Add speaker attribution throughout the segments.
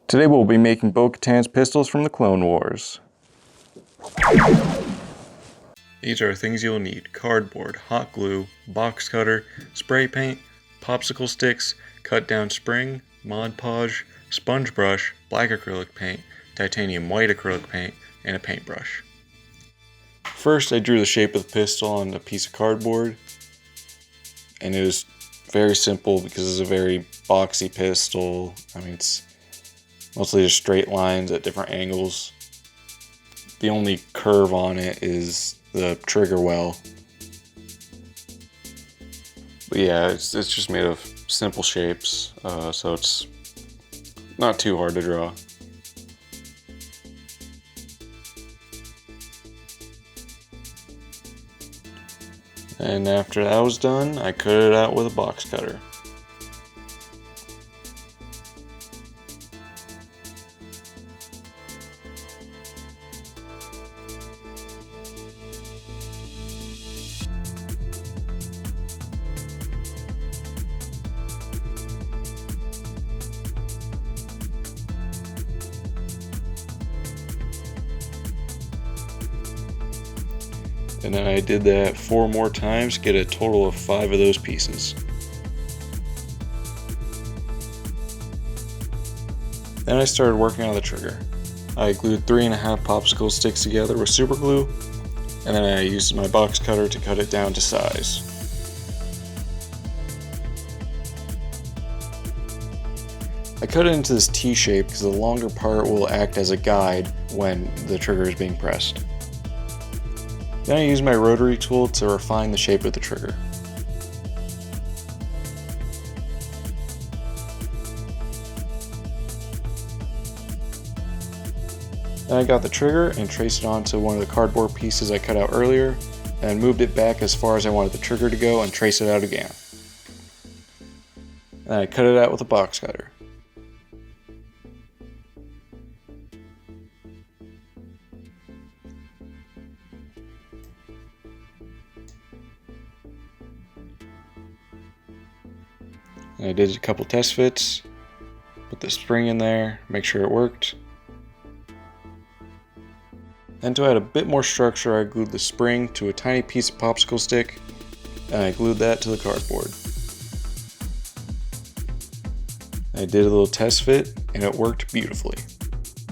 Speaker 1: Today we'll be making Bo-Katan's pistols from the Clone Wars. These are things you'll need: cardboard, hot glue, box cutter, spray paint, popsicle sticks, cut down spring, Mod Podge, sponge brush, black acrylic paint, titanium white acrylic paint, and a paintbrush. First I drew the shape of the pistol on a piece of cardboard, and it was very simple because it's a very boxy pistol. It's mostly just straight lines at different angles. The only curve on it is the trigger well. But yeah, it's just made of simple shapes, so it's not too hard to draw. And after that was done, I cut it out with a box cutter. And then I did that 4 more times, get a total of 5 of those pieces. Then I started working on the trigger. I glued 3.5 popsicle sticks together with super glue, and then I used my box cutter to cut it down to size. I cut it into this T shape because the longer part will act as a guide when the trigger is being pressed. Then I use my rotary tool to refine the shape of the trigger. Then I got the trigger and traced it onto one of the cardboard pieces I cut out earlier, and moved it back as far as I wanted the trigger to go and traced it out again. Then I cut it out with a box cutter. And I did a couple test fits, put the spring in there, make sure it worked. Then to add a bit more structure, I glued the spring to a tiny piece of popsicle stick, and I glued that to the cardboard. I did a little test fit, and it worked beautifully.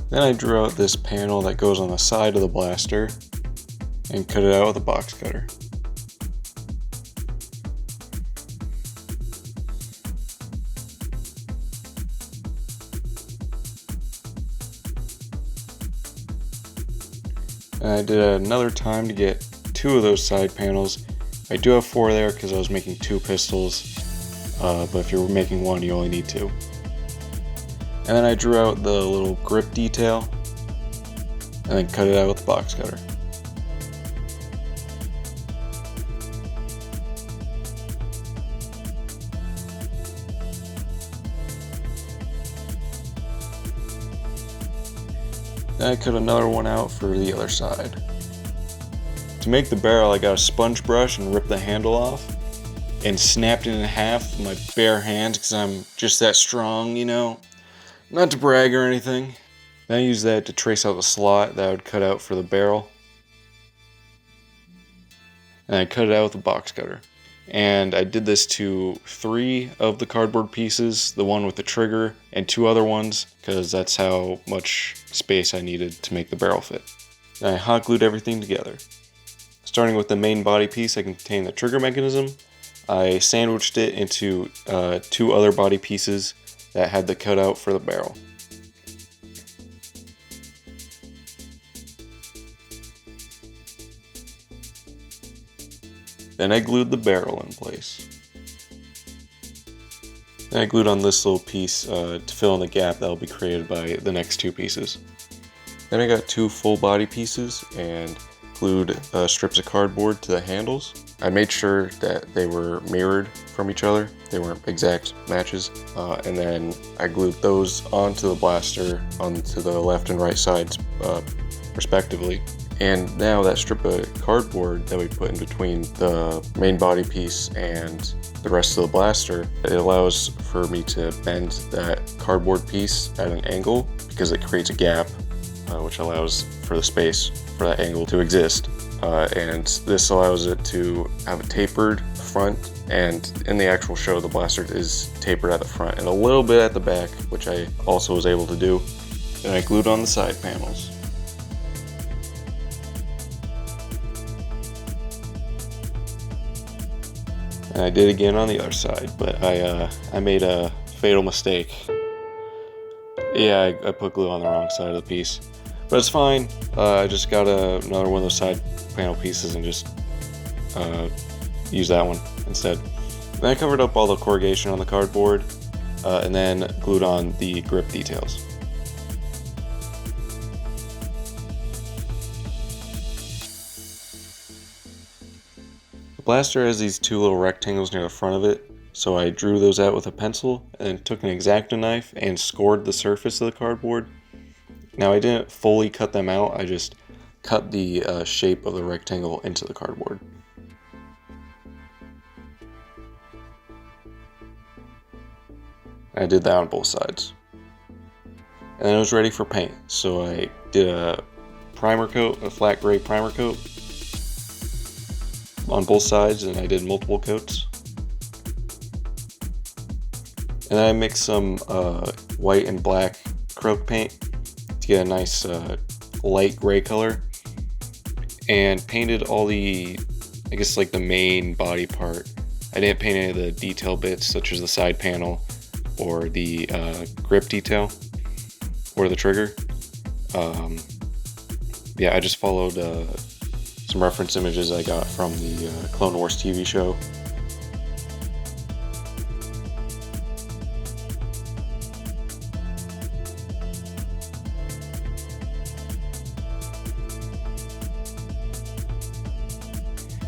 Speaker 1: Then I drew out this panel that goes on the side of the blaster, and cut it out with a box cutter. And I did it another time to get 2 of those side panels. I do have 4 there because I was making 2 pistols, but if you're making 1, you only need 2. And then I drew out the little grip detail, and then cut it out with the box cutter. Then I cut another one out for the other side. To make the barrel, I got a sponge brush and ripped the handle off and snapped it in half with my bare hands because I'm just that strong, Not to brag or anything. Then I used that to trace out the slot that I would cut out for the barrel. And I cut it out with a box cutter. And I did this to 3 of the cardboard pieces, the one with the trigger, and 2 other ones, because that's how much space I needed to make the barrel fit. And I hot glued everything together. Starting with the main body piece that contained the trigger mechanism, I sandwiched it into 2 other body pieces that had the cutout for the barrel. Then I glued the barrel in place. Then I glued on this little piece to fill in the gap that will be created by the next 2 pieces. Then I got 2 full body pieces and glued strips of cardboard to the handles. I made sure that they were mirrored from each other. They weren't exact matches. And then I glued those onto the blaster onto the left and right sides respectively. And now that strip of cardboard that we put in between the main body piece and the rest of the blaster, it allows for me to bend that cardboard piece at an angle because it creates a gap, which allows for the space for that angle to exist. And this allows it to have a tapered front, and in the actual show the blaster is tapered at the front and a little bit at the back, which I also was able to do. Then I glued on the side panels. And I did again on the other side, but I made a fatal mistake. Yeah, I put glue on the wrong side of the piece, but it's fine. I just got another one of those side panel pieces and just use that one instead. Then I covered up all the corrugation on the cardboard and then glued on the grip details. The blaster has these two little rectangles near the front of it, so I drew those out with a pencil and then took an X-Acto knife and scored the surface of the cardboard. Now I didn't fully cut them out, I just cut the shape of the rectangle into the cardboard. I did that on both sides. And then I was ready for paint, so I did a primer coat, a flat gray primer coat on both sides, and I did multiple coats. And then I mixed some white and black acrylic paint to get a nice light gray color, and painted all the, I guess like the main body part. I didn't paint any of the detail bits such as the side panel or the grip detail or the trigger. Yeah, I just followed some reference images I got from the Clone Wars TV show.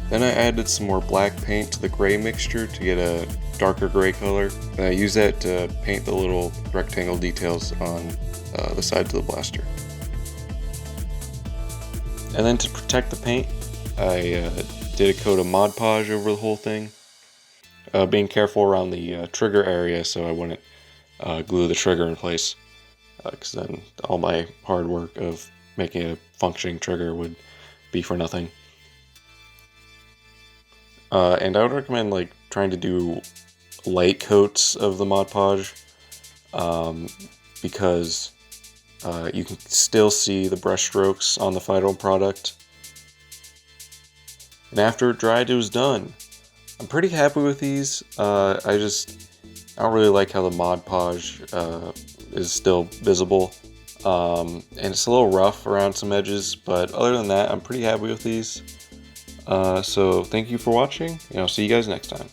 Speaker 1: Then I added some more black paint to the gray mixture to get a darker gray color. And I used that to paint the little rectangle details on the sides of the blaster. And then to protect the paint, I did a coat of Mod Podge over the whole thing. Being careful around the trigger area so I wouldn't glue the trigger in place, because then all my hard work of making a functioning trigger would be for nothing. And I would recommend like trying to do light coats of the Mod Podge, because you can still see the brush strokes on the final product. And after it dried, it was done. I'm pretty happy with these. I don't really like how the Mod Podge is still visible, and it's a little rough around some edges, but other than that, I'm pretty happy with these. So thank you for watching, and I'll see you guys next time.